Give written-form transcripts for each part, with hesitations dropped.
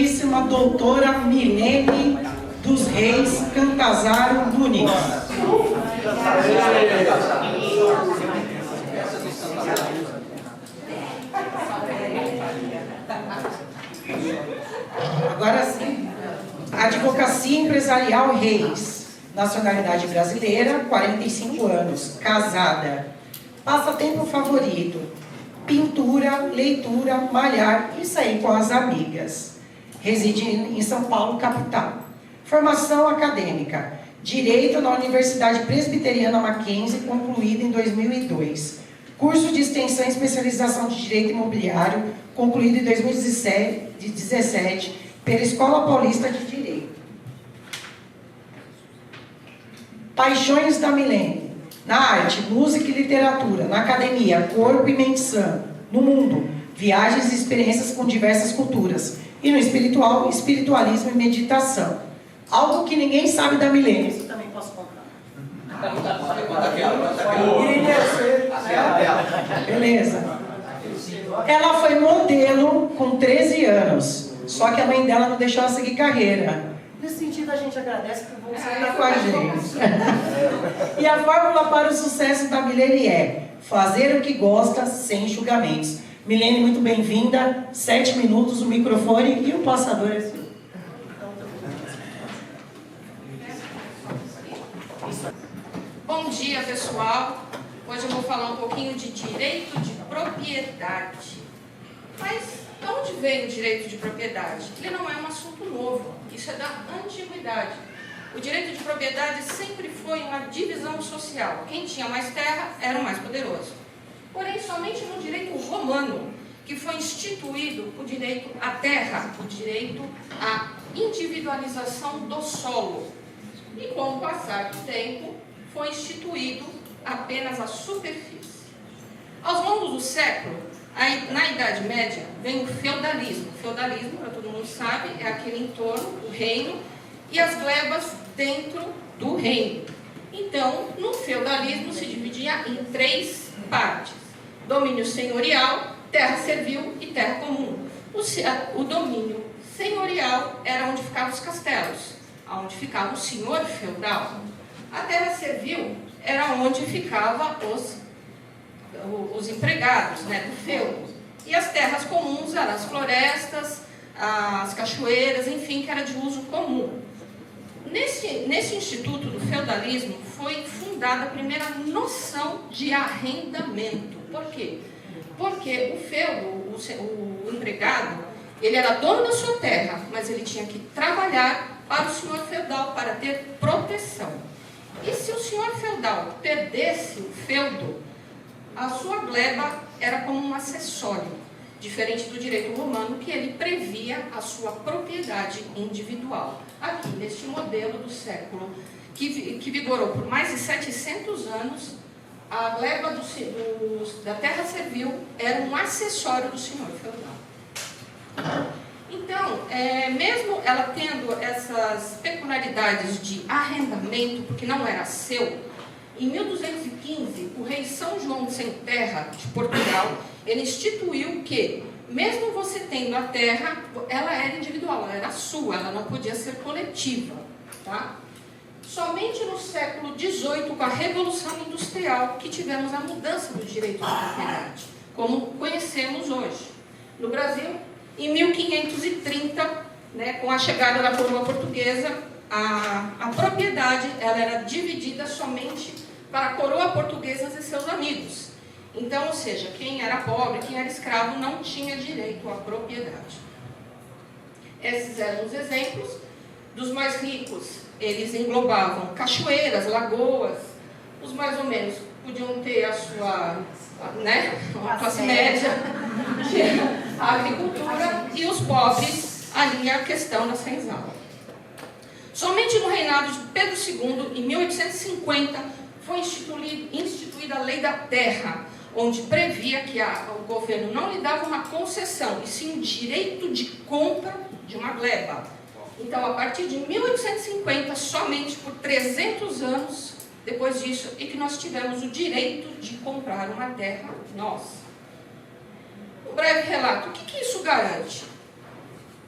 Excelentíssima doutora Milene dos Reis Cantazaro Nunes. Agora sim, Advocacia Empresarial Reis, nacionalidade brasileira, 45 anos, casada. Passatempo favorito: pintura, leitura, malhar e sair com as amigas. Reside em São Paulo, capital. Formação acadêmica: Direito na Universidade Presbiteriana Mackenzie, concluído em 2002. Curso de extensão e especialização de Direito Imobiliário, concluído em 2017, pela Escola Paulista de Direito. Paixões da Milene: na arte, música e literatura, na academia, corpo e mente sã, no mundo, viagens e experiências com diversas culturas, e no espiritual, espiritualismo e meditação. Algo que ninguém sabe da Milene. Isso também posso contar. Beleza. Ela foi modelo com 13 anos, só que a mãe dela não deixou ela seguir carreira. Nesse sentido, a gente agradece por você estar com a gente. E a fórmula para o sucesso da Milene é fazer o que gosta sem julgamentos. Milene, muito bem-vinda. 7 minutos, o microfone e o passador é seu. Bom dia, pessoal. Hoje eu vou falar um pouquinho de direito de propriedade. Mas de onde veio o direito de propriedade? Ele não é um assunto novo, isso é da antiguidade. O direito de propriedade sempre foi uma divisão social. Quem tinha mais terra era o mais poderoso. Porém, somente no direito romano que foi instituído o direito à terra, o direito à individualização do solo. E com o passar do tempo, foi instituído apenas a superfície. Aos longos do século, na Idade Média, vem o feudalismo. O feudalismo, para todo mundo sabe, é aquele entorno, o reino, e as glebas dentro do reino. Então, no feudalismo se dividia em 3 partes: domínio senhorial, terra servil e terra comum. O domínio senhorial era onde ficavam os castelos, onde ficava o senhor feudal. A terra servil era onde ficavam os empregados, né, do feudo. E as terras comuns eram as florestas, as cachoeiras, enfim, que era de uso comum. Nesse instituto do feudalismo foi fundada a primeira noção de arrendamento. Por quê? Porque o feudo, o empregado, ele era dono da sua terra, mas ele tinha que trabalhar para o senhor feudal para ter proteção. E se o senhor feudal perdesse o feudo, a sua gleba era como um acessório, diferente do direito romano, que ele previa a sua propriedade individual. Aqui, neste modelo do século, que vigorou por mais de 700 anos, a gleba da terra servil era um acessório do senhor feudal. Então, mesmo ela tendo essas peculiaridades de arrendamento, porque não era seu, em 1215, o rei São João Sem Terra de Portugal, ele instituiu que, mesmo você tendo a terra, ela era individual, ela era sua, ela não podia ser coletiva, tá? Somente no século XVIII, com a Revolução Industrial, que tivemos a mudança do direito da propriedade, como conhecemos hoje. No Brasil, em 1530, né, com a chegada da coroa portuguesa, a propriedade ela era dividida somente para a coroa portuguesa e seus amigos. Então, ou seja, quem era pobre, quem era escravo, não tinha direito à propriedade. Esses eram os exemplos. Dos mais ricos, eles englobavam cachoeiras, lagoas. Os mais ou menos podiam ter a sua, né, uma classe média, a agricultura, e os pobres, ali a questão da senzala. Somente no reinado de Pedro II, em 1850, foi instituída a Lei da Terra, onde previa que o governo não lhe dava uma concessão, e sim o direito de compra de uma gleba. Então, a partir de 1850, somente por 300 anos depois disso, é que nós tivemos o direito de comprar uma terra nossa. Um breve relato. O que isso garante?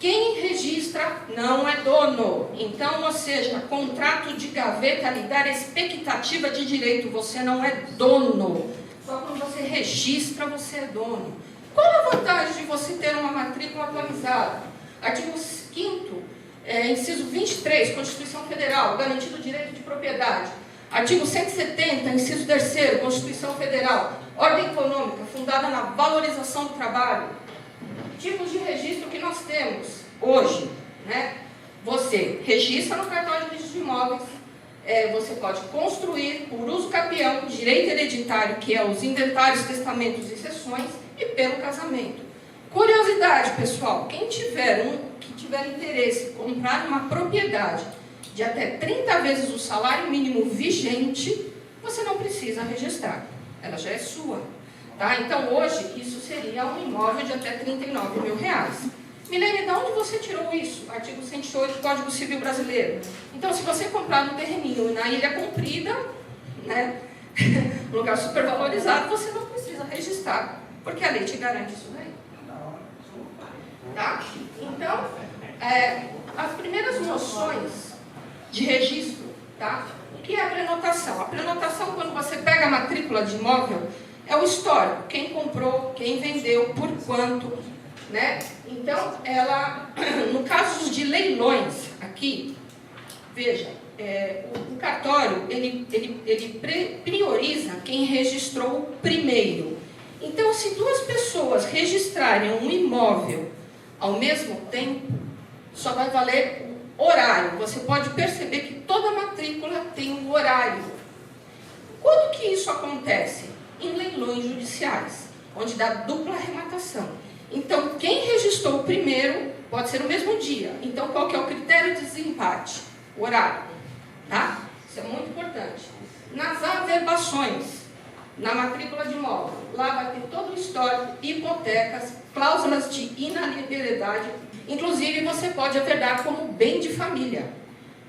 Quem registra não é dono. Então, ou seja, contrato de gaveta lhe dá expectativa de direito. Você não é dono. Só quando você registra, você é dono. Qual a vantagem de você ter uma matrícula atualizada? Artigo 5º, inciso 23, Constituição Federal, garantido o direito de propriedade. Artigo 170, inciso 3º, Constituição Federal, ordem econômica, fundada na valorização do trabalho. Tipos de registro que nós temos hoje, né? Você registra no cartório de registro de imóveis, você pode construir por uso capião, direito hereditário, que é os inventários, testamentos e cessões, e pelo casamento. Curiosidade, pessoal, quem tiver interesse em comprar uma propriedade de até 30 vezes o salário mínimo vigente, você não precisa registrar, ela já é sua. Tá? Então, hoje, isso seria um imóvel de até R$39 mil. Milene, de onde você tirou isso? Artigo 108 do Código Civil Brasileiro. Então, se você comprar no terreninho na Ilha Comprida, né, um lugar supervalorizado, você não precisa registrar, porque a lei te garante isso daí. Tá? Então, as primeiras noções de registro, tá? O que é a prenotação? A prenotação, quando você pega a matrícula de imóvel, é o histórico, quem comprou, quem vendeu, por quanto, né? Então, no caso de leilões, aqui, veja, o cartório, ele prioriza quem registrou primeiro. Então, se duas pessoas registrarem um imóvel ao mesmo tempo, só vai valer o horário. Você pode perceber que toda matrícula tem um horário. Quando que isso acontece? Em leilões judiciais, onde dá dupla arrematação. Então, quem registrou primeiro pode ser no mesmo dia. Então, qual que é o critério de desempate? O horário. Tá? Isso é muito importante. Nas averbações, na matrícula de imóvel, lá vai ter todo o histórico, hipotecas, cláusulas de inalienabilidade. Inclusive, você pode averbar como bem de família.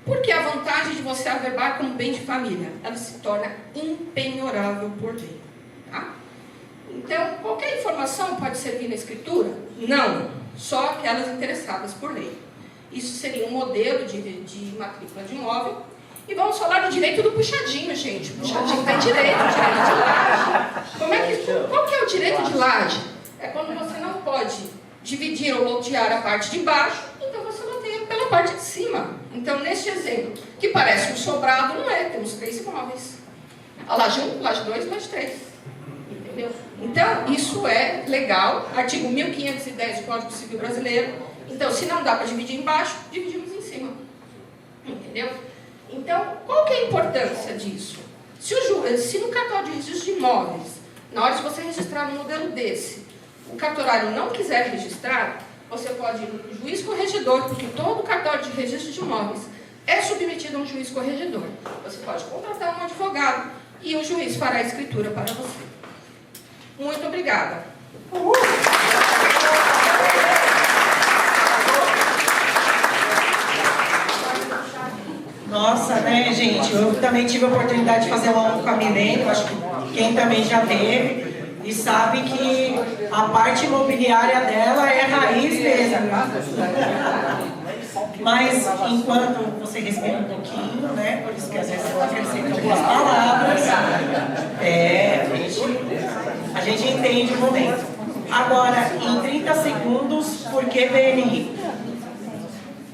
Por que a vantagem de você averbar como bem de família? Ela se torna impenhorável por lei. Tá? Então, qualquer informação pode servir na escritura? Não, só aquelas interessadas por lei. Isso seria um modelo de matrícula de imóvel. E vamos falar do direito do puxadinho, gente. Puxadinho tem direito de laje. Qual que é o direito de laje? É quando você não pode dividir ou lotear a parte de baixo, então você loteia pela parte de cima. Então, neste exemplo, que parece um sobrado, não é, temos 3 imóveis. A laje 1, laje 2, laje 3. Entendeu? Então, isso é legal, artigo 1510 do Código Civil Brasileiro. Então, se não dá para dividir embaixo, dividimos em cima. Entendeu? Então, qual que é a importância disso? Se no cartório de registro de imóveis, na hora de você registrar um modelo desse, o cartorário não quiser registrar, você pode ir no juiz corregedor, porque todo cartório de registro de imóveis é submetido a um juiz corregedor. Você pode contratar um advogado e o juiz fará a escritura para você. Muito obrigada. Nossa, né, gente? Eu também tive a oportunidade de fazer uma aula com a Milene, eu acho que quem também já teve, e sabe que a parte imobiliária dela é raiz mesmo. Mas, enquanto você respira um pouquinho, né, por isso que às vezes eu acrescento algumas palavras, a gente entende o momento. Agora, em 30 segundos, por que BNI?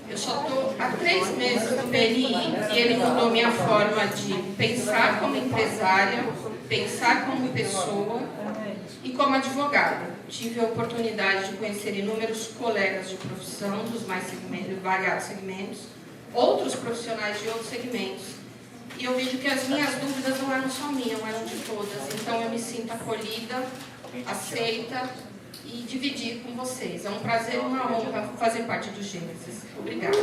Eu só estou há 3 meses no BNI e ele mudou minha forma de pensar como empresária, pensar como pessoa e como advogada. Tive a oportunidade de conhecer inúmeros colegas de profissão dos mais variados segmentos, outros profissionais de outros segmentos, e eu vejo que as minhas dúvidas não eram só minhas, eram de todas. Então eu me sinto acolhida, aceita e dividir com vocês. É um prazer e uma honra fazer parte do Gênesis. Obrigada.